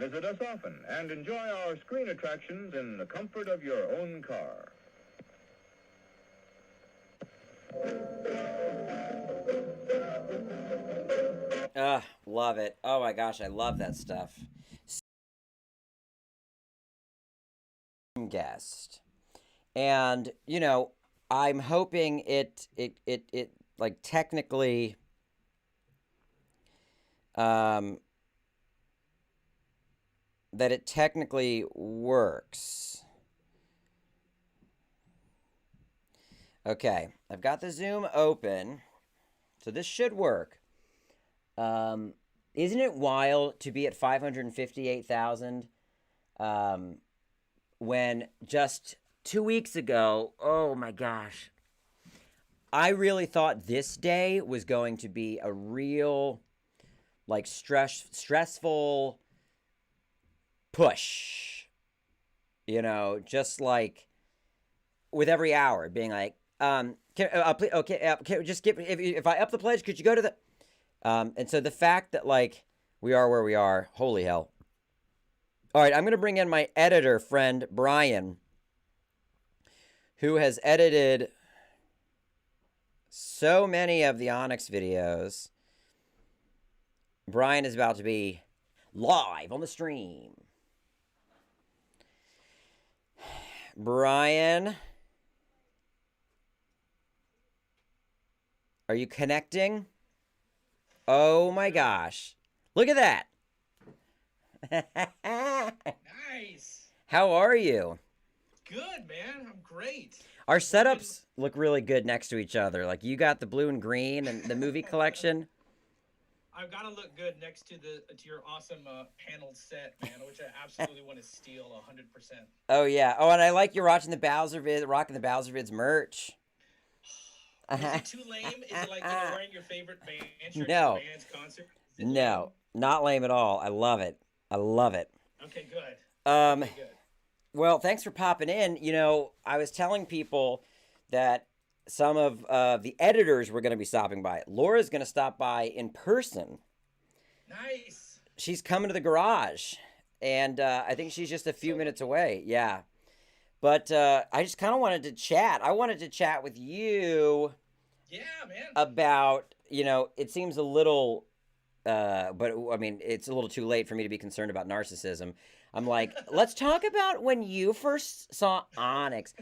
Visit us often and enjoy our screen attractions in the comfort of your own car. Love it. Oh my gosh, I love that stuff. Guest. And, you know, I'm hoping it like technically that it technically works. Okay, I've got the Zoom open, so this should work. Isn't it wild to be at 558,000 when just 2 weeks ago, oh my gosh, I really thought this day was going to be a real, like, stressful push. You know, just like with every hour being like, just give, if I up the pledge, could you go to the, and so the fact that, like, we are where we are, holy hell. All right, I'm going to bring in my editor friend, Bryan, who has edited so many of the Onyx videos. Bryan is about to be live on the stream. Bryan, are you connecting? Oh my gosh. Look at that. Nice. How are you? Good, man. I'm great. Our setups look really good next to each other. Like, you got the blue and green and the movie collection. I've got to look good next to your awesome paneled set, man, which I absolutely want to steal 100%. Oh yeah. Oh, and I like you're rocking the Bowser Vids merch. Is it too lame? Is it like, wearing your favorite band shirt No. at the band's concert? No, not lame at all. I love it. I love it. Okay, good. Okay, good. Well, thanks for popping in. You know, I was telling people that some of the editors were going to be stopping by. Laura's going to stop by in person. Nice. She's coming to the garage, and I think she's just a few minutes away. Yeah. But I just kind of wanted to chat. I wanted to chat with you. Yeah, man. About, you know, it seems a little, but I mean, it's a little too late for me to be concerned about narcissism. I'm like, let's talk about when you first saw Onyx.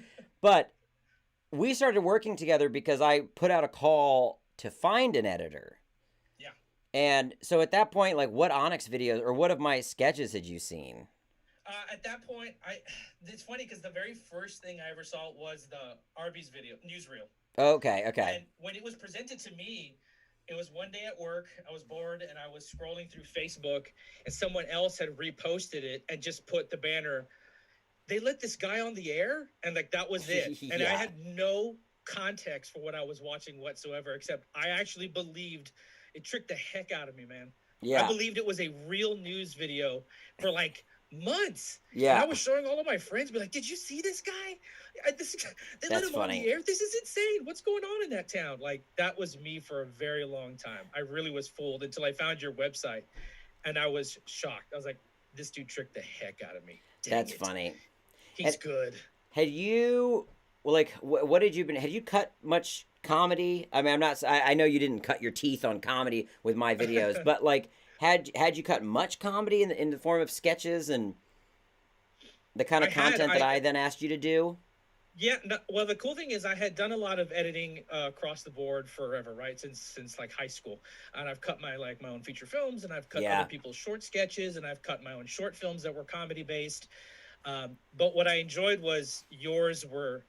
But we started working together because I put out a call to find an editor. Yeah. And so at that point, like, what Onyx videos or what of my sketches had you seen? At that point, it's funny because the very first thing I ever saw was the Arby's video, newsreel. Okay. And when it was presented to me, it was one day at work. I was bored and I was scrolling through Facebook, and someone else had reposted it and just put the banner, "They let this guy on the air," and like that was it. Yeah. And I had no context for what I was watching whatsoever, except I actually believed it. Tricked the heck out of me, man. Yeah. I believed it was a real news video for like months. Yeah. And I was showing all of my friends, be like, "Did you see this guy? They let him funny. on the air. This is insane. What's going on in that town?" Like, that was me for a very long time. I really was fooled until I found your website, and I was shocked. I was like, this dude tricked the heck out of me. That's funny. He's good. Had you, well, like, what had you cut much comedy? I mean, I know you didn't cut your teeth on comedy with my videos, but like, had you cut much comedy in the form of sketches and the kind of content that I then asked you to do? Yeah, no, well, the cool thing is I had done a lot of editing across the board forever, right? Since like high school. And I've cut my own feature films, and I've cut other people's short sketches, and I've cut my own short films that were comedy based. But what I enjoyed was yours were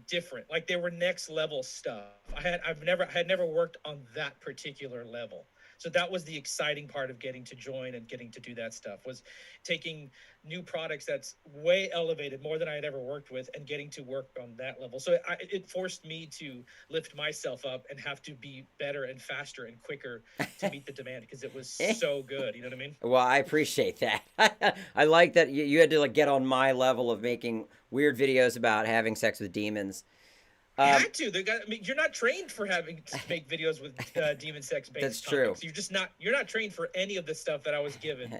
different. Like, they were next level stuff. I had never worked on that particular level. So that was the exciting part of getting to join and getting to do that stuff, was taking new products that's way elevated, more than I had ever worked with, and getting to work on that level. So it forced me to lift myself up and have to be better and faster and quicker to meet the demand, because it was so good. You know what I mean? Well, I appreciate that. I like that you had to, like, get on my level of making weird videos about having sex with demons. Had to. I mean, you're not trained for having to make videos with demon sex based. That's true. You're not trained for any of the stuff that I was given.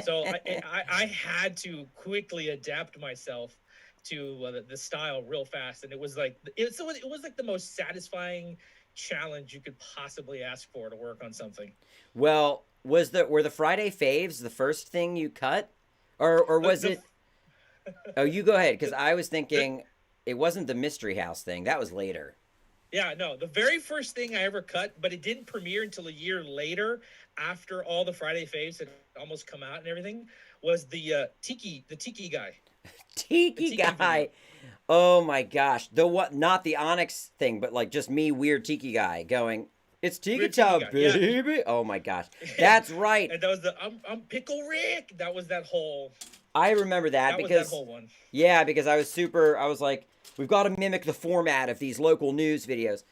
So I had to quickly adapt myself to the style real fast, and it was like it was like the most satisfying challenge you could possibly ask for to work on something. Well, were the Friday faves the first thing you cut, or was it? Oh, you go ahead, because I was thinking it wasn't the Mystery House thing. That was later. Yeah, no, the very first thing I ever cut, but it didn't premiere until a year later, after all the Friday faves had almost come out and everything, was the tiki guy. Tiki guy. Video. Oh my gosh. Not the Onyx thing, but like just me, weird tiki guy going, it's tiki time, baby. Yeah. Oh my gosh. That's right. And that was I'm Pickle Rick. That was that whole. I remember that because was that whole one. Yeah, because I was like, we've got to mimic the format of these local news videos.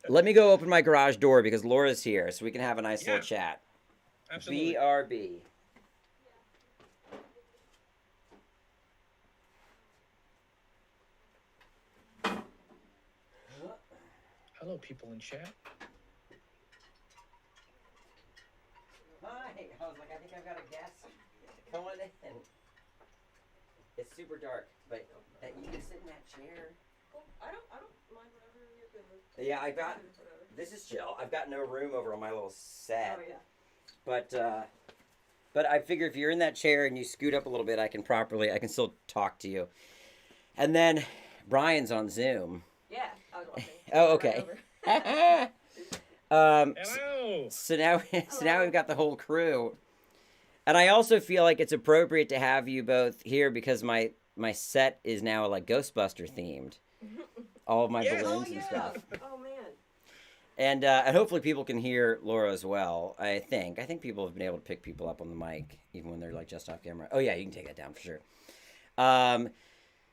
Let me go open my garage door because Laura's here, so we can have a nice little chat. Absolutely. BRB. Hello, people in chat. Hi. I was like, I think I've got a guest going in. It's super dark, but that you can sit in that chair. Cool. I don't mind whatever you're good with. Yeah, this is chill. I've got no room over on my little set. Oh yeah. But I figure if you're in that chair and you scoot up a little bit, I can still talk to you. And then Bryan's on Zoom. Yeah, I was watching. Oh, okay. Hello. So now we've got the whole crew. And I also feel like it's appropriate to have you both here because my set is now like Ghostbuster themed. All of my balloons and stuff. Oh man. And hopefully people can hear Laura as well. I think people have been able to pick people up on the mic even when they're like just off camera. Oh yeah, you can take that down for sure.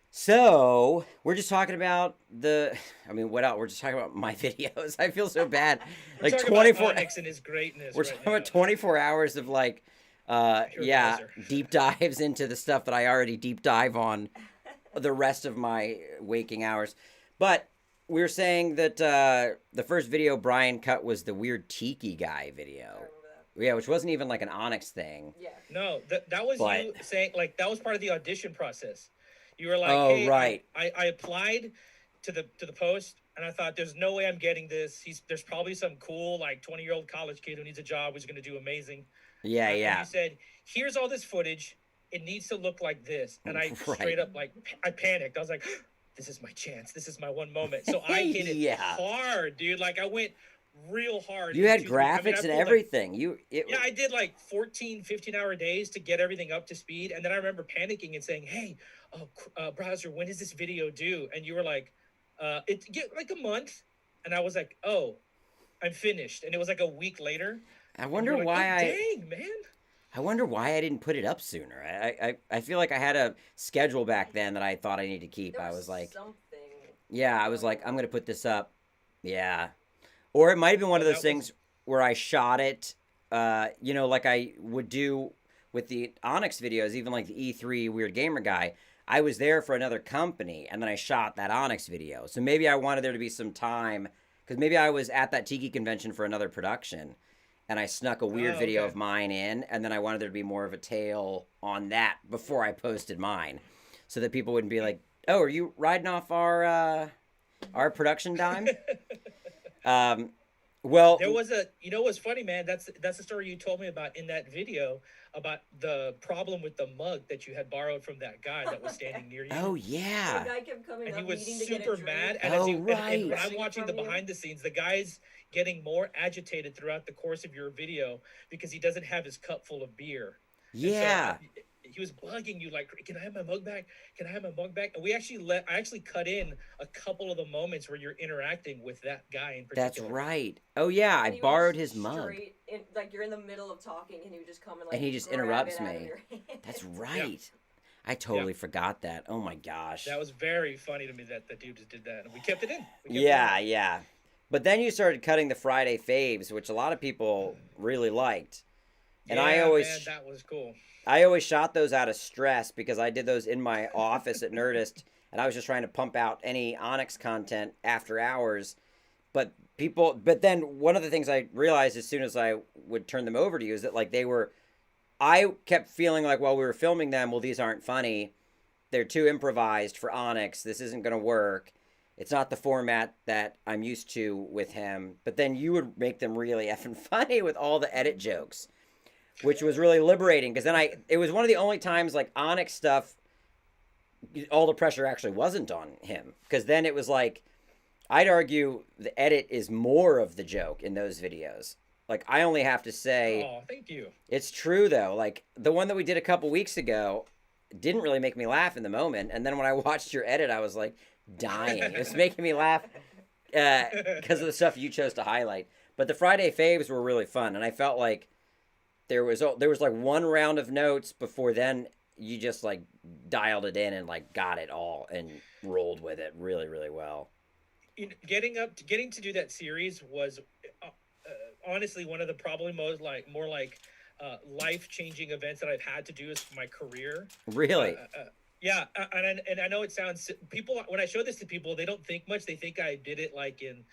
So we're just talking about what else? We're just talking about my videos. I feel so bad. Like 24 Onyx and his greatness. We're talking about 24 hours of like, deep dives into the stuff that I already deep dive on the rest of my waking hours. But we were saying that the first video Bryan cut was the weird tiki guy video. I remember that. Yeah, which wasn't even like an Onyx thing. Yeah. No, that was you saying like that was part of the audition process. You were like, oh, hey, right. I applied to the post, and I thought, there's no way I'm getting this. There's probably some cool, like, 20-year-old college kid who needs a job who's going to do amazing. Yeah, And he said, here's all this footage. It needs to look like this. And I straight up, like, I panicked. I was like, this is my chance. This is my one moment. So I hit it hard, dude. Like, I went real hard. You had graphics and everything. I did like 14, 15-hour days to get everything up to speed. And then I remember panicking and saying, hey, browser, when does this video due? And you were like, it get like a month. And I was like, oh, I'm finished. And it was like a week later. I wonder why dang, man. I wonder why I didn't put it up sooner. I feel like I had a schedule back then that I thought I needed to keep. I was like, I was like, I'm going to put this up. Yeah. Or it might have been one of those things where I shot it, like I would do with the Onyx videos, even like the E3 Weird Gamer guy. I was there for another company, and then I shot that Onyx video. So maybe I wanted there to be some time, because maybe I was at that Tiki convention for another production, and I snuck a weird video of mine in, and then I wanted there to be more of a tail on that before I posted mine, so that people wouldn't be like, oh, are you riding off our production dime? Well, there was what's funny, man? That's the story you told me about in that video about the problem with the mug that you had borrowed from that guy that was standing near you. Oh yeah. The guy kept coming and up, he was needing to super get a mad. drink. And when I'm watching the behind the scenes, the guy's getting more agitated throughout the course of your video because he doesn't have his cup full of beer. Yeah. So, he was bugging you like, can I have my mug back? Can I have my mug back? And I actually cut in a couple of the moments where you're interacting with that guy in particular. That's right. Oh yeah, I borrowed his mug. Like you're in the middle of talking and he would just come and like, and he just interrupts me. That's right. Yeah. I totally forgot that. Oh my gosh. That was very funny to me that the dude just did that, and we kept it in. Yeah. But then you started cutting the Friday faves, which a lot of people really liked. And that was cool. I always shot those out of stress because I did those in my office at Nerdist, and I was just trying to pump out any Onyx content after hours. But then one of the things I realized as soon as I would turn them over to you is that like I kept feeling like while we were filming them, well, these aren't funny. They're too improvised for Onyx. This isn't going to work. It's not the format that I'm used to with him. But then you would make them really effing funny with all the edit jokes, which was really liberating. Because then it was one of the only times like Onyx stuff, all the pressure actually wasn't on him. Because then it was like, I'd argue the edit is more of the joke in those videos. Like, I only have to say... Oh, thank you. It's true, though. Like, the one that we did a couple weeks ago didn't really make me laugh in the moment. And then when I watched your edit, I was, like, dying. It was making me laugh because of the stuff you chose to highlight. But the Friday faves were really fun. And I felt like there was like, one round of notes before then you just, like, dialed it in and, like, got it all and rolled with it really, really well. Getting to do that series was... honestly, one of the probably more life-changing events that I've had to do is my career. Really? Yeah, and I know it sounds people when I show this to people, they don't think much. They think I did it like in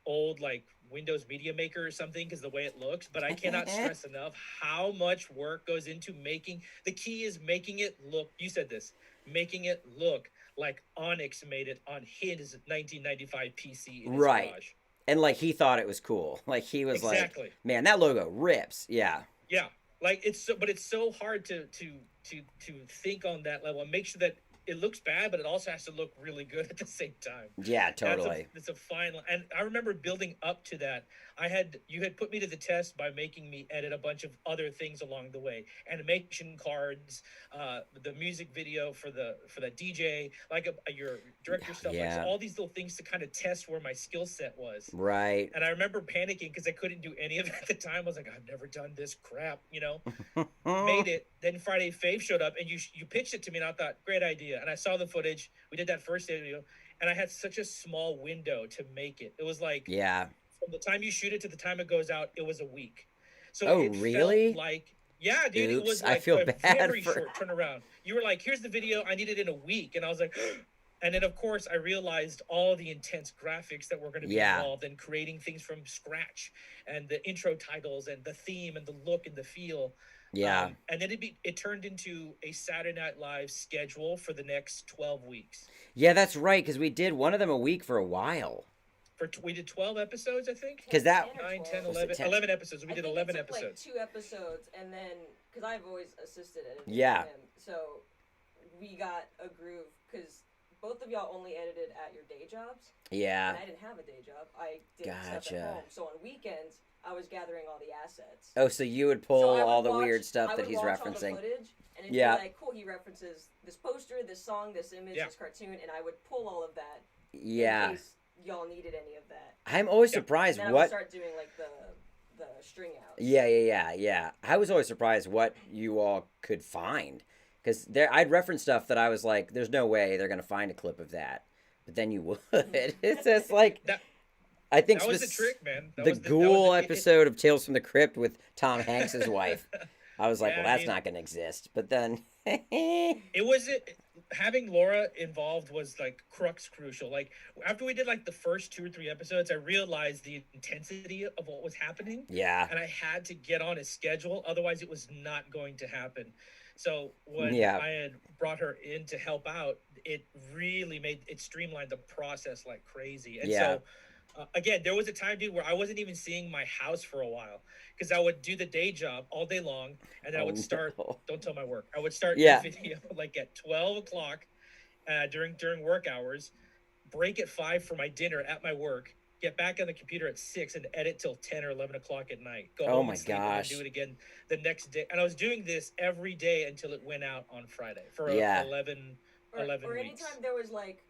old like Windows Media Maker or something because the way it looks. But I cannot stress enough how much work goes into making. The key is making it look. You said this, making it look like Onyx made it on his 1995 PC in his garage. And like he thought it was cool. Like he was exactly. Like, man, that logo rips. Yeah. Yeah. Like it's so hard to think on that level and make sure that it looks bad, but it also has to look really good at the same time. Yeah, totally. It's a fine line. And I remember building up to that. You had put me to the test by making me edit a bunch of other things along the way. Animation cards, the music video for the DJ, like your director stuff. Yeah. Like, so all these little things to kind of test where my skill set was. Right. And I remember panicking because I couldn't do any of it at the time. I was like, I've never done this crap, Made it. Then Friday Fave showed up and you pitched it to me and I thought, great idea. And I saw the footage. We did that first video and I had such a small window to make it. It was like, from the time you shoot it to the time it goes out, it was a week. So it really? Felt like, yeah, dude, Oops, it was like I feel a bad very short turnaround. You were like, here's the video. I need it in a week. And I was like, and then of course I realized all the intense graphics that were going to be involved in creating things from scratch and the intro titles and the theme and the look and the feel. Yeah. And then it turned into a Saturday Night Live schedule for the next 12 weeks. Yeah, that's right. Because we did one of them a week for a while. We did 12 episodes, I think. Because that 9, 10, 11 episodes. We did 11 took, episodes. Like 2 episodes, and then because I've always assisted editing him, so we got a groove because both of y'all only edited at your day jobs. Yeah. And I didn't have a day job. I did stuff at home. So on weekends, I was gathering all the assets. Oh, so you would pull all the weird stuff that he's referencing. All the footage, and it'd be like, cool, he references this poster, this song, this image, this cartoon, and I would pull all of that. Yeah. In case y'all needed any of that. I'm always surprised and then what... I would start doing like the string outs. Yeah. I was always surprised what you all could find. Because I'd reference stuff that I was like, there's no way they're going to find a clip of that. But then you would. It's just like... I think that was the trick, man. The Ghoul episode of Tales from the Crypt with Tom Hanks' wife. I was like, well, that's not going to exist. But then... having Laura involved was like crucial. Like after we did like the first 2 or 3 episodes, I realized the intensity of what was happening. Yeah. And I had to get on a schedule. Otherwise it was not going to happen. So when I had brought her in to help out, it really streamlined the process like crazy. And so again, there was a time, dude, where I wasn't even seeing my house for a while because I would do the day job all day long, and then I would start. Don't tell my work. I would start the video like at 12 o'clock during work hours, break at 5 for my dinner at my work, get back on the computer at 6, and edit till 10 or 11 o'clock at night. Go home and sleep and do it again the next day. And I was doing this every day until it went out on Friday for 11 or weeks. Anytime there was like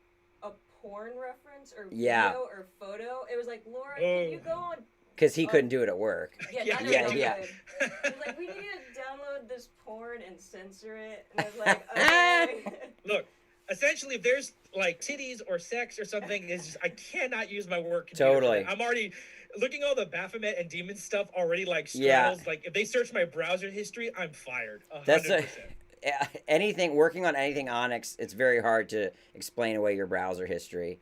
a porn reference or video or photo, it was like, Laura, can you go on? Because he couldn't do it at work. Yeah. He was like, we need to download this porn and censor it. And I was like, okay. Look, essentially, if there's like titties or sex or something, I cannot use my work computer. Totally. I'm already looking at all the Baphomet and Demon stuff already like straddles. Like if they search my browser history, I'm fired. 100%. working on anything Onyx, it's very hard to explain away your browser history.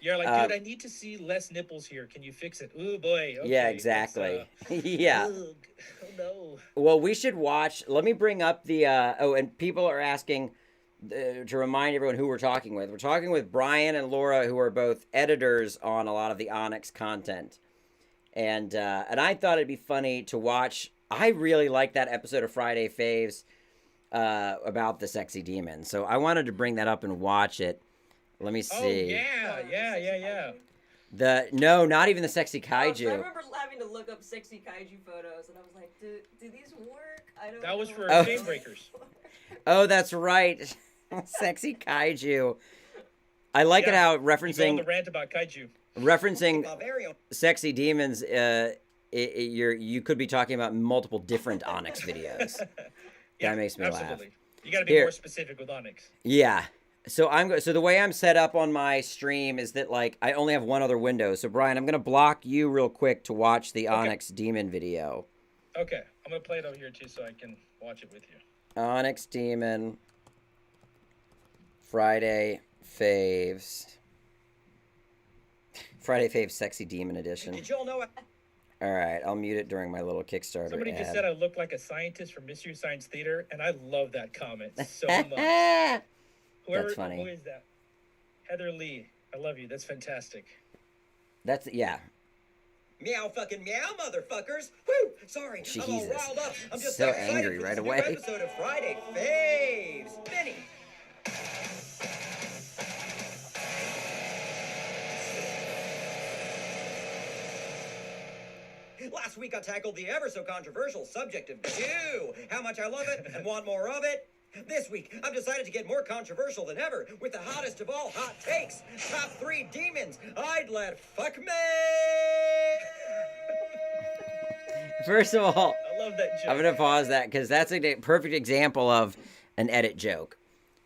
You're like, dude, I need to see less nipples here. Can you fix it? Ooh, boy. Okay, yeah, exactly. Yeah. Oh, no. Well, we should watch. Let me bring up the. And people are asking to remind everyone who we're talking with. We're talking with Bryan and Laura, who are both editors on a lot of the Onyx content. And I thought it'd be funny to watch. I really like that episode of Friday Faves about the sexy demon. So I wanted to bring that up and watch it. Let me see. Oh, yeah. No, not even the sexy kaiju. I remember having to look up sexy kaiju photos, and I was like, do these work? I don't know. That was for Chain Breakers. Oh, that's right. Sexy kaiju. I like it how referencing the rant about kaiju. Referencing sexy demons, you could be talking about multiple different Onyx videos. That makes me laugh. You got to be more specific with Onyx. Yeah. So the way I'm set up on my stream is that like I only have one other window. So Bryan, I'm gonna block you real quick to watch the Onyx Demon video. Okay, I'm gonna play it over here too, so I can watch it with you. Onyx Demon, Friday Faves, Sexy Demon Edition. Did y'all know? All right, I'll mute it during my little Kickstarter. Somebody ad. just said I look like a scientist from Mystery Science Theater, and I love that comment so much. That's funny. Who is that? Heather Lee. I love you. That's fantastic. Yeah. Meow fucking meow, motherfuckers! Woo! Sorry, Jesus. I'm all riled up. I'm just so excited angry for right this away. New episode of Friday Faves. Benny. Last week I tackled the ever so controversial subject of Jew. How much I love it and want more of it. This week, I've decided to get more controversial than ever with the hottest of all hot takes. Top 3 demons I'd let fuck me. First of all, I love that joke. I'm going to pause that because that's a perfect example of an edit joke.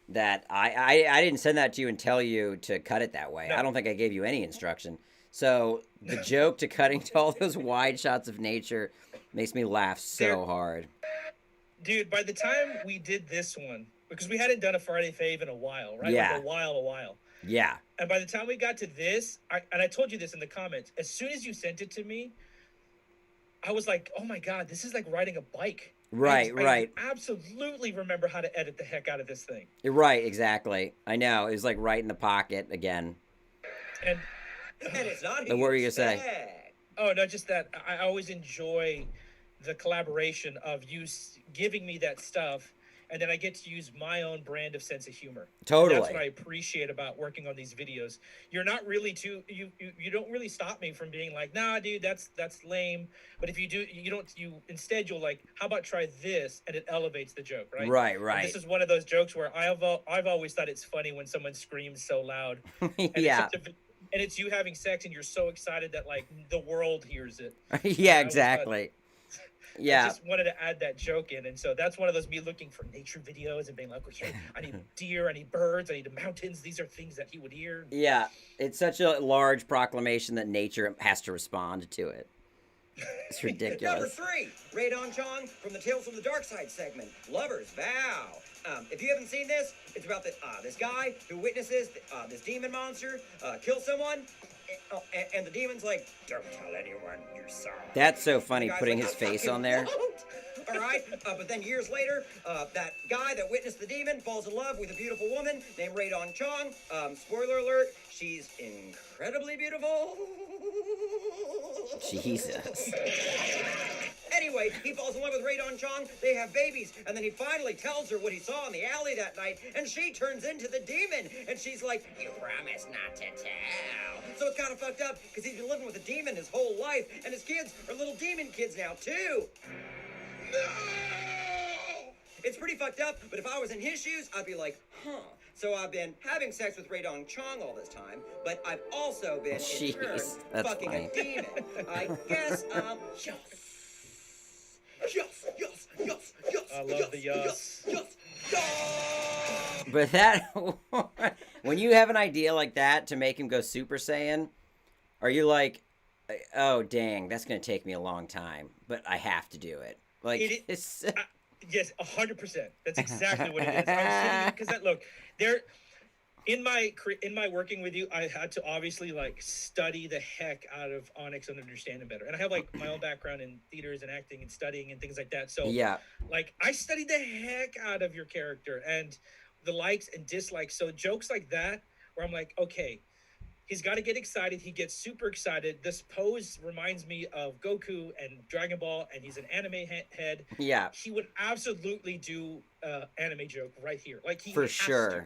That I didn't send that to you and tell you to cut it that way. No. I don't think I gave you any instruction. So the joke to cutting to all those wide shots of nature makes me laugh so hard. Dude, by the time we did this one, because we hadn't done a Friday Fave in a while, right? Yeah. Like a while. Yeah. And by the time we got to this, I told you this in the comments, as soon as you sent it to me, I was like, oh my God, this is like riding a bike. Right. I absolutely remember how to edit the heck out of this thing. Right, exactly. I know. It was like right in the pocket again. And it's not what were you going to say? Oh, no, just that I always enjoy the collaboration of you giving me that stuff, and then I get to use my own brand of sense of humor. Totally. And that's what I appreciate about working on these videos. You're not really you don't really stop me from being like, nah, dude, that's lame. But if you do, instead you'll like, how about try this, and it elevates the joke, right? Right. And this is one of those jokes where I've always thought it's funny when someone screams so loud. Yeah. And it's you having sex, and you're so excited that like the world hears it. Yeah, exactly. Yeah. I just wanted to add that joke in, and so that's one of those me looking for nature videos and being like, okay, I need deer, I need birds, I need mountains. These are things that he would hear. Yeah, it's such a large proclamation that nature has to respond to it. It's ridiculous. Number 3, Radon Chong from the Tales from the Dark Side segment, Lover's Vow. If you haven't seen this, it's about this guy who witnesses this demon monster kill someone. And the demon's like, don't tell anyone you saw. That's so funny, putting like, his face on there. All right, but then years later, that guy that witnessed the demon falls in love with a beautiful woman named Radon Chong. Spoiler alert, she's incredibly beautiful. Jesus. Anyway, he falls in love with Radon Chong, they have babies, and then he finally tells her what he saw in the alley that night, and she turns into the demon, and she's like, you promised not to tell. So it's kind of fucked up, because he's been living with a demon his whole life, and his kids are little demon kids now, too. No! It's pretty fucked up, but if I was in his shoes, I'd be like, huh. So I've been having sex with Radon Chong all this time, but I've also been, in turn, fucking a demon. I guess I'm Yes. I love the yes. But that, when you have an idea like that to make him go Super Saiyan, are you like, oh dang, that's gonna take me a long time, but I have to do it. Like Yes, 100%. That's exactly what it is. I'm sitting because look, there in my working with you, I had to obviously like study the heck out of Onyx and understand him better. And I have like my own background in theaters and acting and studying and things like that. So yeah, like I studied the heck out of your character and the likes and dislikes. So jokes like that, where I'm like, okay, he's got to get excited. He gets super excited. This pose reminds me of Goku and Dragon Ball, and he's an anime head. yeah, He would absolutely do anime joke right here. Like he for has sure. to.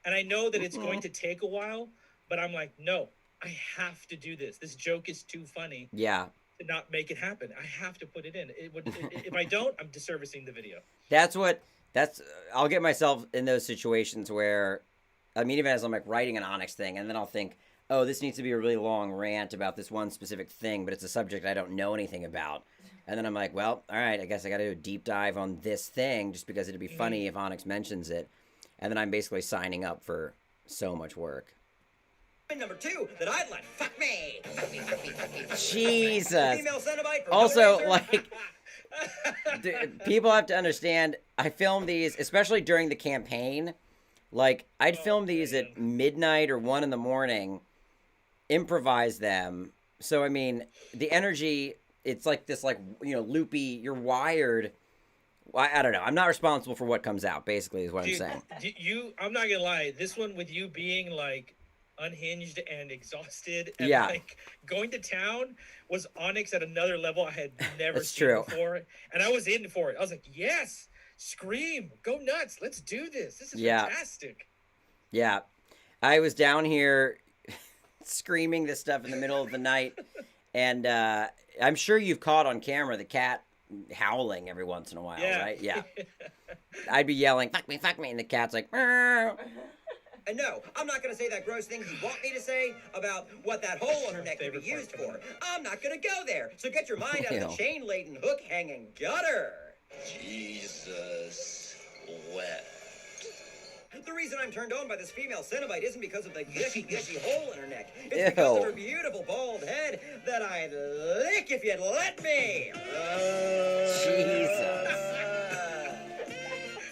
And I know that it's going to take a while, but I'm like, no, I have to do this. This joke is too funny Yeah. to not make it happen. I have to put it in. If I don't, I'm disservicing the video. I'll get myself in those situations where, I mean, even as I'm like writing an Onyx thing, and then I'll think, oh, this needs to be a really long rant about this one specific thing, but it's a subject I don't know anything about. And then I'm like, well, all right, I guess I got to do a deep dive on this thing just because it'd be funny if Onyx mentions it. And then I'm basically signing up for so much work. Number 2, that I'd let fuck me. Fuck me, fuck me, fuck me, fuck me. Jesus. Female Cenobite from Also, Hellraiser. like, people have to understand, I film these, especially during the campaign. Like, I'd film these at midnight or 1 in the morning, improvise them. So, I mean, the energy, it's like this, like, you know, loopy, you're wired. I don't know. I'm not responsible for what comes out, basically, is what I'm saying. I'm not gonna lie. This one with you being like unhinged and exhausted and like going to town was Onyx at another level I had never seen before. And I was in for it. I was like, yes, scream, go nuts. Let's do this. This is fantastic. Yeah. I was down here screaming this stuff in the middle of the night. And I'm sure you've caught on camera the cat howling every once in a while, right? Yeah. I'd be yelling, fuck me, and the cat's like, meow. And no, I'm not going to say that gross thing you want me to say about what that hole on her neck could be used for. I'm not going to go there. So get your mind out of the chain-laden, hook-hanging gutter. Jesus wept. The reason I'm turned on by this female Cenobite isn't because of the gushy hole in her neck. It's because of her beautiful bald head that I'd lick if you'd let me. Jesus.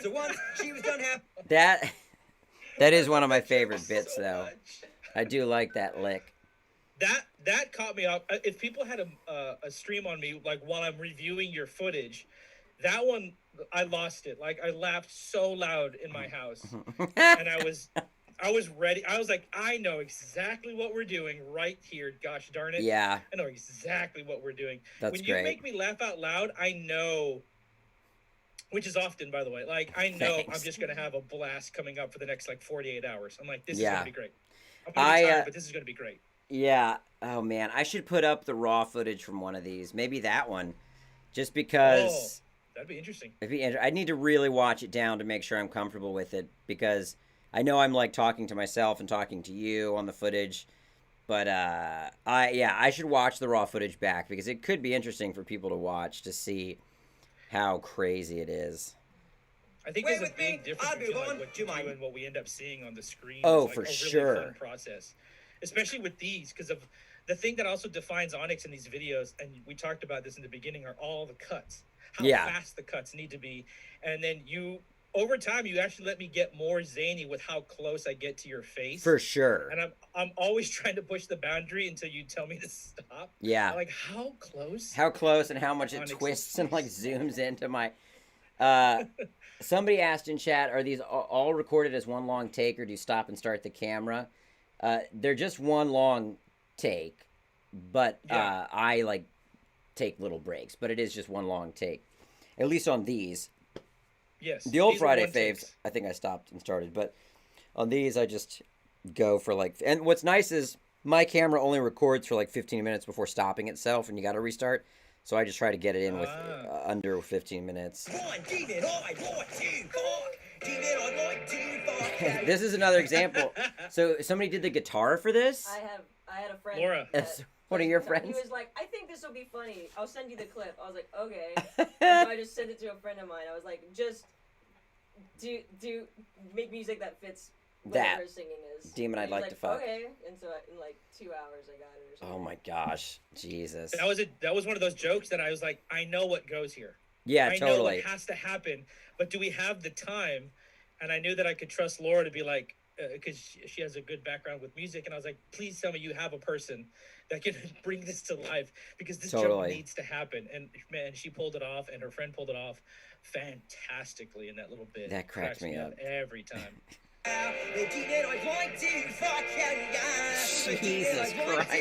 So once she was done half... That is one of my favorite bits, though. I do like that lick. That caught me off. If people had a stream on me, like while I'm reviewing your footage, that one, I lost it. Like I laughed so loud in my house, and I was ready. I was like, I know exactly what we're doing right here. Gosh darn it! Yeah, I know exactly what we're doing. That's when great. You make me laugh out loud, I know. Which is often, by the way. Like, I know I'm just going to have a blast coming up for the next, 48 hours. I'm like, this is going to be great. I'm going to be tired, but this is going to be great. Yeah. Oh, man. I should put up the raw footage from one of these. Maybe that one. Just because... Oh, that'd be interesting. I need to really watch it down to make sure I'm comfortable with it. Because I know I'm, talking to myself and talking to you on the footage. But, I should watch the raw footage back. Because it could be interesting for people to watch to see... how crazy it is. I think there's a big difference between what you do and what we end up seeing on the screen. Oh, it's for a really sure. Fun process, especially with these, because of the thing that also defines Onyx in these videos, and we talked about this in the beginning, are all the cuts. How fast the cuts need to be, and then over time, you actually let me get more zany with how close I get to your face. For sure. And I'm always trying to push the boundary until you tell me to stop. Yeah. I'm like, how close? How close and how much it twists and zooms into my... Somebody asked in chat, are these all recorded as one long take or do you stop and start the camera? They're just one long take, but I take little breaks, but it is just one long take. At least on these. Yes. The old Friday faves, I think I stopped and started, but on these I just go for and what's nice is my camera only records for 15 minutes before stopping itself and you got to restart. So I just try to get it in with under 15 minutes. This is another example. So somebody did the guitar for this? I had a friend. Laura. That's one of your friends? He was like, I think this will be funny. I'll send you the clip. I was like, okay. And so I just sent it to a friend of mine. I was like, just do make music that fits whatever singing is. Demon I'd like to fuck. Okay. And so in 2 hours I got it or something. Oh my gosh. Jesus. That was one of those jokes that I was like, I know what goes here. Yeah, I totally. know it has to happen, but do we have the time? And I knew that I could trust Laura to be like, because she has a good background with music, and I was like, please tell me you have a person that can bring this to life, because this joke needs to happen. And man, she pulled it off, and her friend pulled it off fantastically in that little bit. That cracks me up every time. Jesus Christ.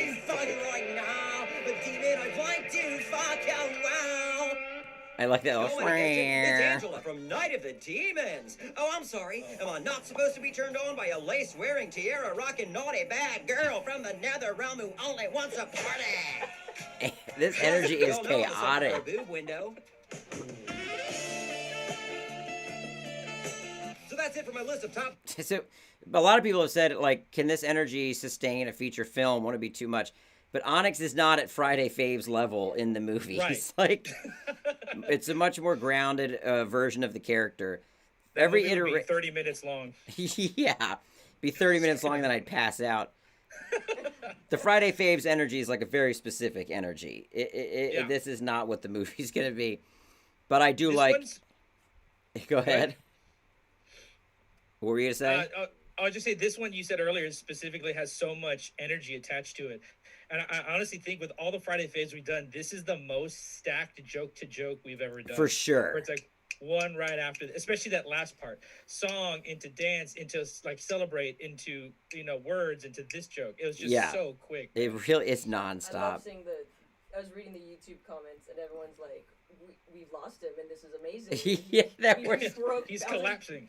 I like that. It's Angela from Night of the Demons. Oh, I'm sorry. Am I not supposed to be turned on by a lace-wearing, tiara-rocking, naughty bad girl from the nether realm who only wants a party? This energy is chaotic. Boob window. So that's it for my list of top. So, a lot of people have said, like, can this energy sustain a feature film? Won't it be too much? But Onyx is not at Friday Fave's level in the movie. Right. He's like, it's a much more grounded version of the character. Every iteration, 30 minutes long. Yeah, be 30 minutes long, then I'd pass out. The Friday Fave's energy is like a very specific energy. This is not what the movie's gonna be. But I do Go ahead. What were you gonna say? I'll just say this one you said earlier specifically has so much energy attached to it. And I honestly think with all the Friday Faves we've done, this is the most stacked joke to joke we've ever done. For sure. Where it's like one right after, especially that last part. Song into dance, into like celebrate, into, words, into this joke. It was just so quick. It really is I love nonstop. seeing I was reading the YouTube comments and everyone's like, we've lost him and this is amazing. He's collapsing.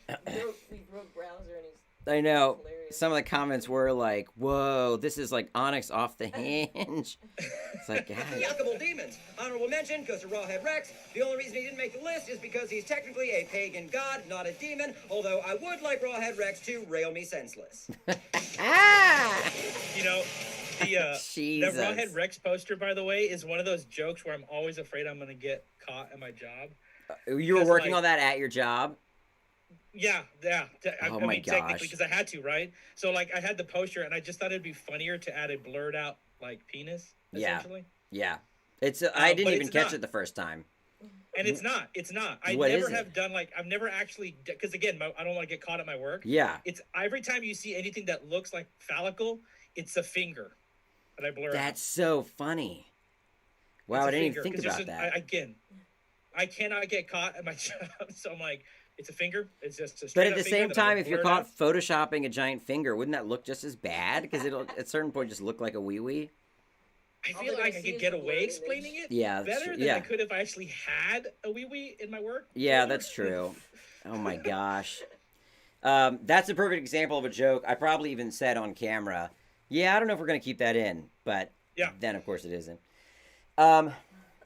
We broke browser and he's I know. hilarious. Some of the comments were like, whoa, this is like Onyx off the hinge. It's like, guys. Yuckable demons. Honorable mention goes to Rawhead Rex. The only reason he didn't make the list is because he's technically a pagan god, not a demon. Although I would like Rawhead Rex to rail me senseless. Ah! The Rawhead Rex poster, by the way, is one of those jokes where I'm always afraid I'm going to get caught at my job. You were working on that at your job? Yeah. I my mean, gosh. technically, because I had to, right? So, I had the poster, and I just thought it'd be funnier to add a blurred out, penis, essentially. Yeah. I didn't even catch not. it the first time. And it's not. I What never is it? have done, I've never actually, because, again, I don't want to get caught at my work. Yeah. It's every time you see anything that looks like phallical, it's a finger that I blur out. That's so funny. Wow, I didn't even think about that. I cannot get caught at my job, so I'm like, it's a finger. It's just a But straight at the up finger same that I time, if you're blurred caught out. photoshopping a giant finger, wouldn't that look just as bad? Because it'll at a certain point just look like a wee-wee. I All feel they're like gonna I see could is get the away blurry explaining image. it Yeah, that's better true. than Yeah. I could if I actually had a wee in my work. Yeah, that's true. Oh my gosh. That's a perfect example of a joke. I probably even said on camera, yeah, I don't know if we're going to keep that in, but then of course it isn't.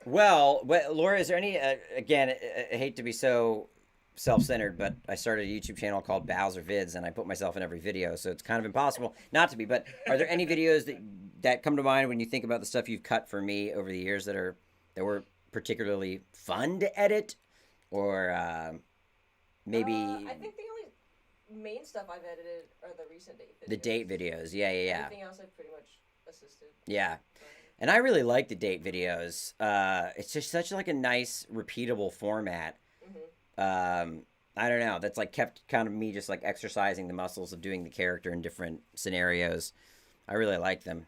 Well, Laura, is there any, again, I hate to be so self-centered, but I started a YouTube channel called Bowser Vids, and I put myself in every video, so it's kind of impossible not to be, but are there any videos that come to mind when you think about the stuff you've cut for me over the years that were particularly fun to edit, or maybe I think the only main stuff I've edited are the recent date videos. the date videos? Yeah. Everything else I've pretty much assisted. Yeah. And I really like the date videos. It's just such a nice, repeatable format. Mm-hmm. I don't know. That's kept kind of me just exercising the muscles of doing the character in different scenarios. I really like them.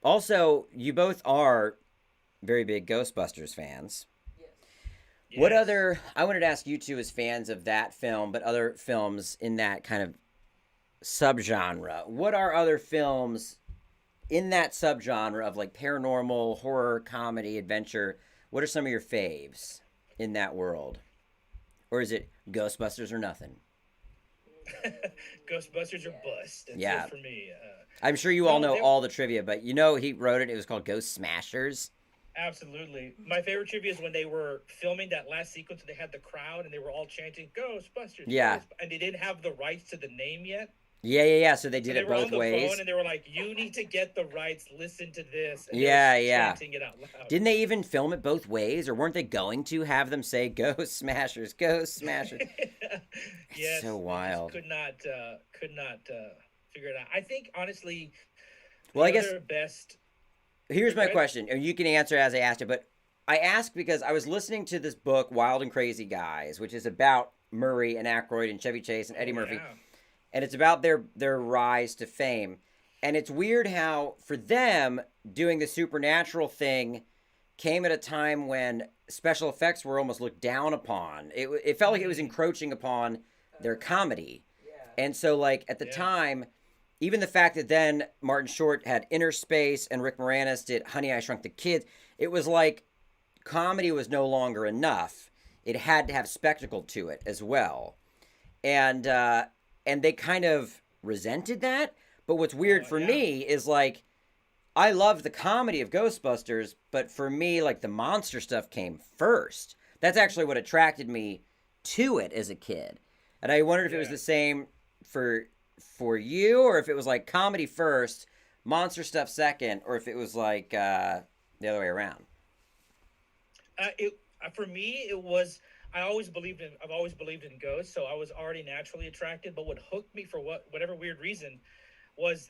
Also, you both are very big Ghostbusters fans. Yes. What other, I wanted to ask you two as fans of that film, but other films in that kind of subgenre. What are other films in that subgenre of paranormal, horror, comedy, adventure? What are some of your faves in that world? Or is it Ghostbusters or nothing? Ghostbusters or bust. That's it for me. I'm sure you all know all the trivia, but he wrote it. It was called Ghost Smashers. Absolutely. My favorite trivia is when they were filming that last sequence and they had the crowd and they were all chanting Ghostbusters. Yeah. And they didn't have the rights to the name yet. Yeah. So they did it both ways. They were on the ways. phone and they were like, you need to get the rights. Listen to this. And Yeah. chanting it out loud. Didn't they even film it both ways? Or weren't they going to have them say Ghost Smashers, Ghost Smashers? Yes, so wild. Could not figure it out. I think, honestly, Well, I guess their best... here's my question, and you can answer as I asked it, but I ask because I was listening to this book, Wild and Crazy Guys, which is about Murray and Aykroyd and Chevy Chase and Eddie Murphy. Yeah. And it's about their rise to fame. And it's weird how, for them, doing the supernatural thing came at a time when special effects were almost looked down upon. It felt like it was encroaching upon their comedy. Yeah. And so, like, at the time, even the fact that then Martin Short had Inner Space and Rick Moranis did Honey, I Shrunk the Kids, it was like comedy was no longer enough. It had to have spectacle to it as well. And they kind of resented that. But what's weird for me is, like, I love the comedy of Ghostbusters, but for me, like, the monster stuff came first. That's actually what attracted me to it as a kid. And I wondered if it was the same for you, or if it was like comedy first, monster stuff second, or if it was like the other way around. For me, it was. I've always believed in ghosts, so I was already naturally attracted. But what hooked me for whatever weird reason was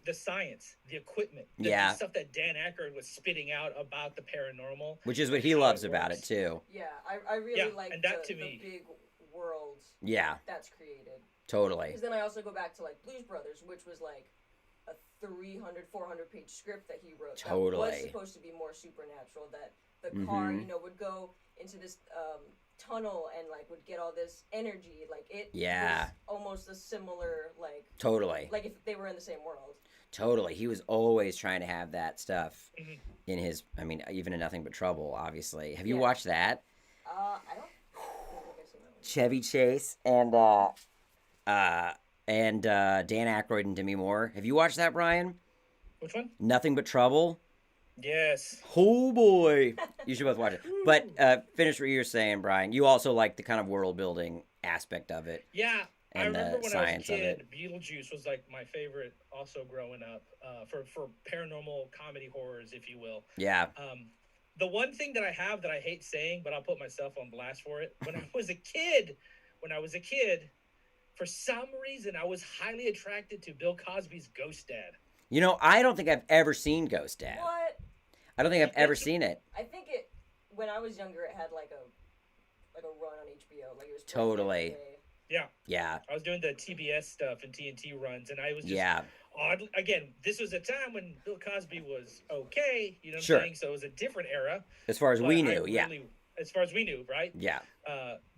the science, the equipment, the stuff that Dan Aykroyd was spitting out about the paranormal, which is what he loves about it too. Yeah, I really like and that the to me, big world. That's created. Totally. Because then I also go back to like Blues Brothers, which was like a 300-400 page script that he wrote. Totally. That was supposed to be more supernatural. That the car, would go into this tunnel and like would get all this energy. Like it was almost a similar like. Totally. Like if they were in the same world. Totally. He was always trying to have that stuff in his. I mean, even in Nothing But Trouble, obviously. Have you watched that? I don't think I've seen that one. Chevy Chase and Dan Aykroyd and Demi Moore. Have you watched that, Brian? Which one? Nothing But Trouble. Yes. Oh boy, you should both watch it. But finish what you were saying, Brian. You also like the kind of world building aspect of it. Yeah, I and remember the when I was a science of kid, it. Beetlejuice was like my favorite. Also growing up, for paranormal comedy horrors, if you will. Yeah. The one thing that I have that I hate saying, but I'll put myself on blast for it. When I was a kid, for some reason, I was highly attracted to Bill Cosby's Ghost Dad. You know, I don't think I've ever seen Ghost Dad. What? I don't think I've ever seen it. I think when I was younger, it had like a run on HBO. Like it was Totally. Yeah. Yeah. I was doing the TBS stuff and TNT runs, and I was just odd. Again, this was a time when Bill Cosby was okay. You know what I'm saying? So it was a different era. As far as we knew, As far as we knew, right? Yeah.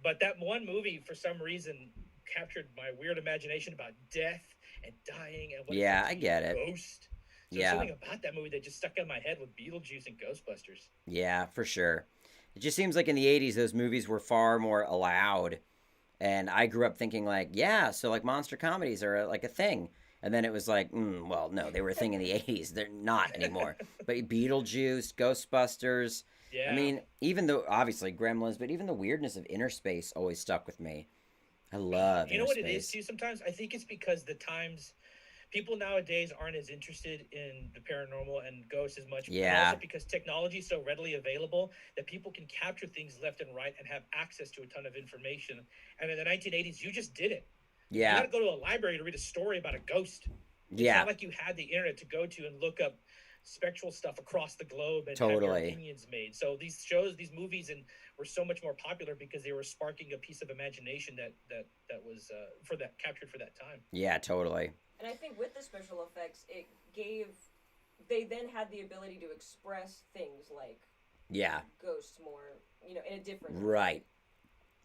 But that one movie, for some reason, captured my weird imagination about death and dying and what I get it. Ghost. So there's something about that movie that just stuck in my head with Beetlejuice and Ghostbusters. Yeah, for sure. It just seems like in the 80s, those movies were far more allowed. And I grew up thinking like, so like monster comedies are like a thing. And then it was like, well, no, they were a thing in the 80s. They're not anymore. But Beetlejuice, Ghostbusters. Yeah. I mean, even though, obviously, Gremlins, but even the weirdness of Inner Space always stuck with me. I love You know what it is, too, sometimes? I think it's because the times people nowadays aren't as interested in the paranormal and ghosts as much. Yeah. But also because technology is so readily available that people can capture things left and right and have access to a ton of information. And in the 1980s, you just didn't. Yeah. You got to go to a library to read a story about a ghost. It's not like you had the internet to go to and look up spectral stuff across the globe and have your opinions made. So these shows, these movies, were so much more popular because they were sparking a piece of imagination that was captured for that time. Yeah, totally. And I think with the special effects, they then had the ability to express things like ghosts more, in a different way.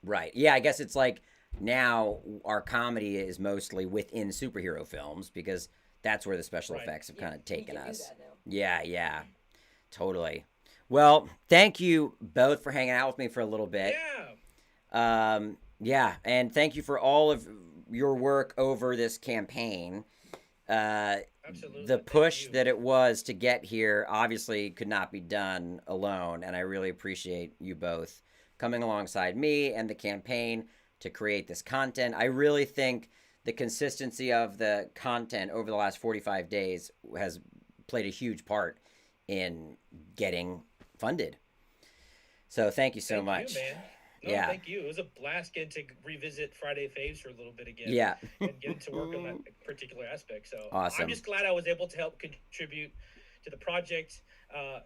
Right. Yeah, I guess it's like now our comedy is mostly within superhero films because that's where the special effects have kind of taken us. Yeah, totally. Well, thank you both for hanging out with me for a little bit. And thank you for all of your work over this campaign. Absolutely. The push that it was to get here obviously could not be done alone, and I really appreciate you both coming alongside me and the campaign to create this content. I really think the consistency of the content over the last 45 days has played a huge part in getting funded. So thank you so much. You, man. Thank you. It was a blast getting to revisit Friday Faves for a little bit again. Yeah. And getting to work on that particular aspect. So awesome. I'm just glad I was able to help contribute to the project.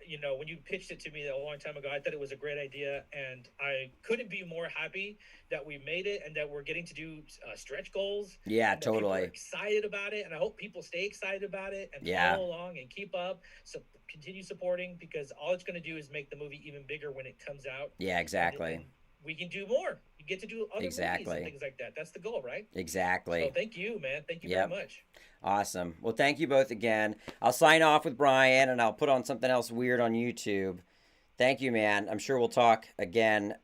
You know, when you pitched it to me a long time ago, I thought it was a great idea, and I couldn't be more happy that we made it and that we're getting to do stretch goals. Yeah, and that people are totally. excited about it, and I hope people stay excited about it and Yeah. follow along and keep up, so continue supporting, because all it's going to do is make the movie even bigger when it comes out. Yeah, exactly. And we can do more. You get to do other movies and things like that. That's the goal, right? Exactly. So thank you, man. Thank you very much. Awesome. Well, thank you both again. I'll sign off with Bryan, and I'll put on something else weird on YouTube. Thank you, man. I'm sure we'll talk again.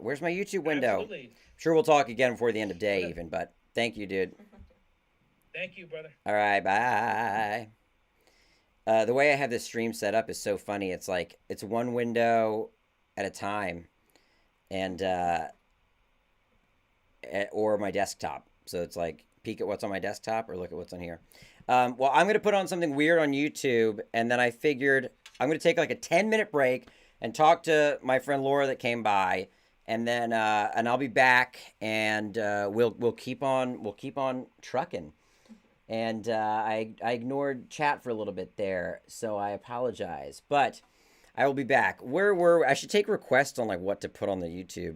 Where's my YouTube window? Absolutely. I'm sure we'll talk again before the end of day even, but thank you, dude. Thank you, brother. All right, bye. The way I have this stream set up is so funny. It's like, it's one window at a time, and or my desktop. So it's like, peek at what's on my desktop or look at what's on here. Well, I'm going to put on something weird on YouTube, and then I figured I'm going to take like a 10-minute break and talk to my friend Laura that came by, and then and I'll be back, and we'll keep on trucking. And I ignored chat for a little bit there, so I apologize. But I will be back. I should take requests on like what to put on the YouTube.